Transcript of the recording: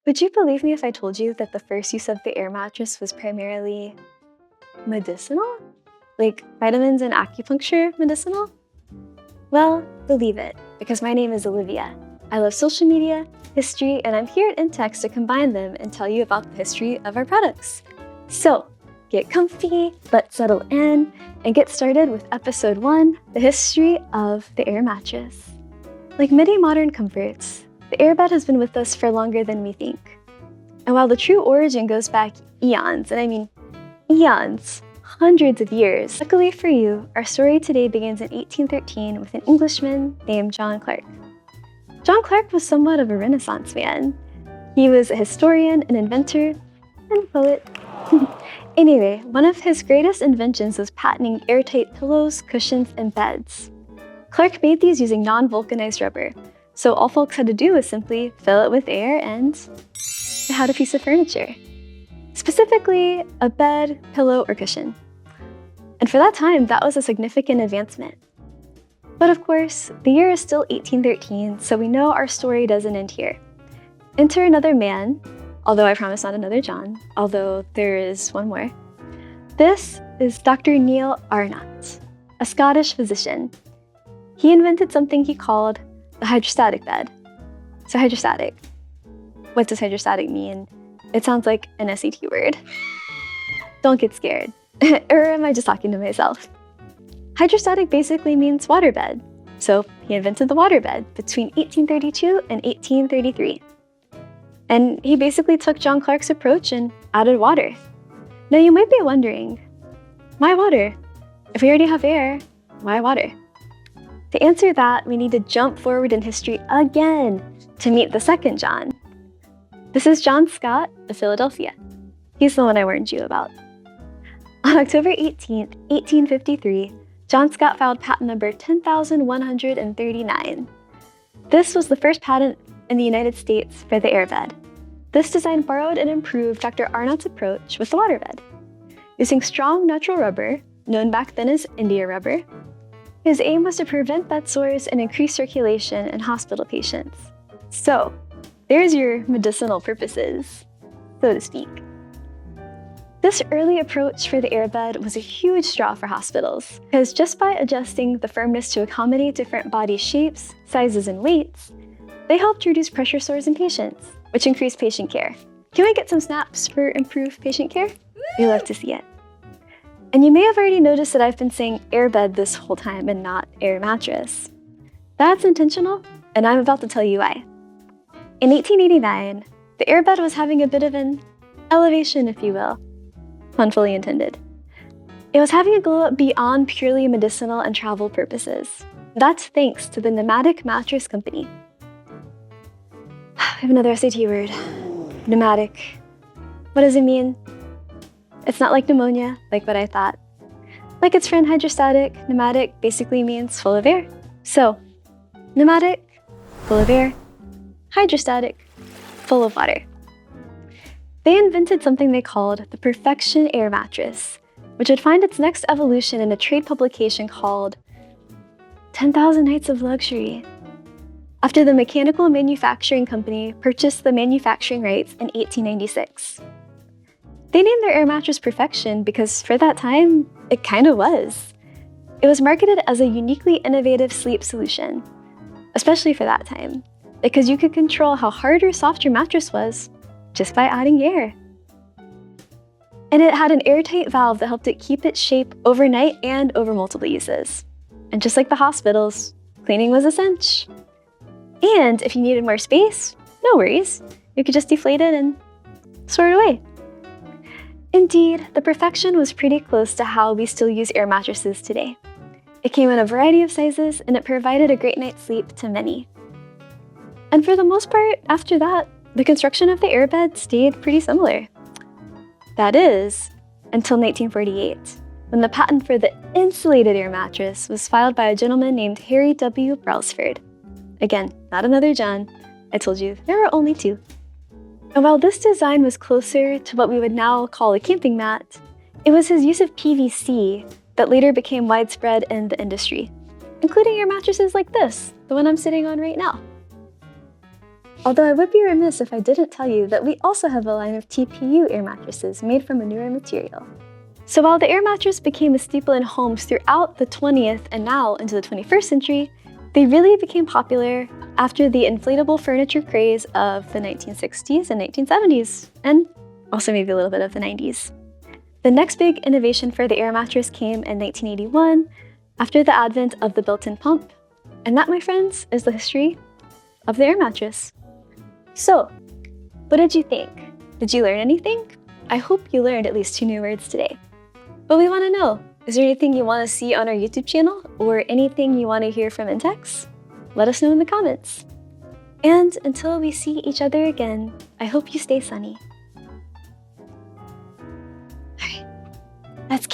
Would you believe me if I told you that the first use of the air mattress was primarily medicinal? Like vitamins and acupuncture medicinal? Well, believe it, because my name is Olivia. I love social media, history, and I'm here at InText to combine them and tell you about the history of our products. So, get comfy, let's settle in, and get started with episode 1, the history of the air mattress. Like many modern comforts, the airbed has been with us for longer than we think. And while the true origin goes back eons, and I mean eons, hundreds of years, luckily for you, our story today begins in 1813 with an Englishman named John Clark. John Clark was somewhat of a Renaissance man. He was a historian, an inventor, and a poet. Anyway, one of his greatest inventions was patenting airtight pillows, cushions, and beds. Clark made these using non-vulcanized rubber, so all folks had to do was simply fill it with air and they had a piece of furniture. Specifically, a bed, pillow, or cushion. And for that time, that was a significant advancement. But of course, the year is still 1813, so we know our story doesn't end here. Enter another man, although I promise not another John, although there is one more. This is Dr. Neil Arnott, a Scottish physician. He invented something he called the hydrostatic bed. So hydrostatic. What does hydrostatic mean? It sounds like an SAT word. Don't get scared. Or am I just talking to myself? Hydrostatic basically means waterbed. So he invented the waterbed between 1832 and 1833. And he basically took John Clark's approach and added water. Now you might be wondering, why water? If we already have air, why water? To answer that, we need to jump forward in history again to meet the second John. This is John Scott of Philadelphia. He's the one I warned you about. On October 18th, 1853, John Scott filed patent number 10,139. This was the first patent in the United States for the airbed. This design borrowed and improved Dr. Arnott's approach with the waterbed. Using strong natural rubber, known back then as India rubber, his aim was to prevent bed sores and increase circulation in hospital patients. So, there's your medicinal purposes, so to speak. This early approach for the airbed was a huge draw for hospitals, because just by adjusting the firmness to accommodate different body shapes, sizes, and weights, they helped reduce pressure sores in patients, which increased patient care. Can we get some snaps for improved patient care? We love to see it. And you may have already noticed that I've been saying airbed this whole time and not air mattress. That's intentional, and I'm about to tell you why. In 1889, the airbed was having a bit of an elevation, if you will. Pun fully intended. It was having a glow up beyond purely medicinal and travel purposes. That's thanks to the Pneumatic Mattress Company. I have another SAT word. Pneumatic. What does it mean? It's not like pneumonia, like what I thought. Like its friend hydrostatic, pneumatic basically means full of air. So, pneumatic, full of air. Hydrostatic, full of water. They invented something they called the Perfection Air Mattress, which would find its next evolution in a trade publication called 10,000 Nights of Luxury, after the Mechanical Manufacturing Company purchased the manufacturing rights in 1896. They named their air mattress Perfection because for that time, it kind of was. It was marketed as a uniquely innovative sleep solution, especially for that time, because you could control how hard or soft your mattress was just by adding air. And it had an airtight valve that helped it keep its shape overnight and over multiple uses. And just like the hospitals, cleaning was a cinch. And if you needed more space, no worries. You could just deflate it and store it away. Indeed, the Perfection was pretty close to how we still use air mattresses today. It came in a variety of sizes and it provided a great night's sleep to many. And for the most part, after that, the construction of the airbed stayed pretty similar. That is, until 1948, when the patent for the insulated air mattress was filed by a gentleman named Harry W. Brailsford. Again, not another John. I told you there are only two. And while this design was closer to what we would now call a camping mat, it was his use of PVC that later became widespread in the industry, including air mattresses like this, the one I'm sitting on right now. Although I would be remiss if I didn't tell you that we also have a line of TPU air mattresses made from a newer material. So while the air mattress became a staple in homes throughout the 20th and now into the 21st century, they really became popular after the inflatable furniture craze of the 1960s and 1970s, and also maybe a little bit of the 90s. The next big innovation for the air mattress came in 1981 after the advent of the built-in pump, and that, my friends, is the history of the air mattress. So, what did you think? Did you learn anything? I hope you learned at least 2 new words today. But we want to know, is there anything you want to see on our YouTube channel or anything you want to hear from Intex? Let us know in the comments. And until we see each other again, I hope you stay sunny. All right, let's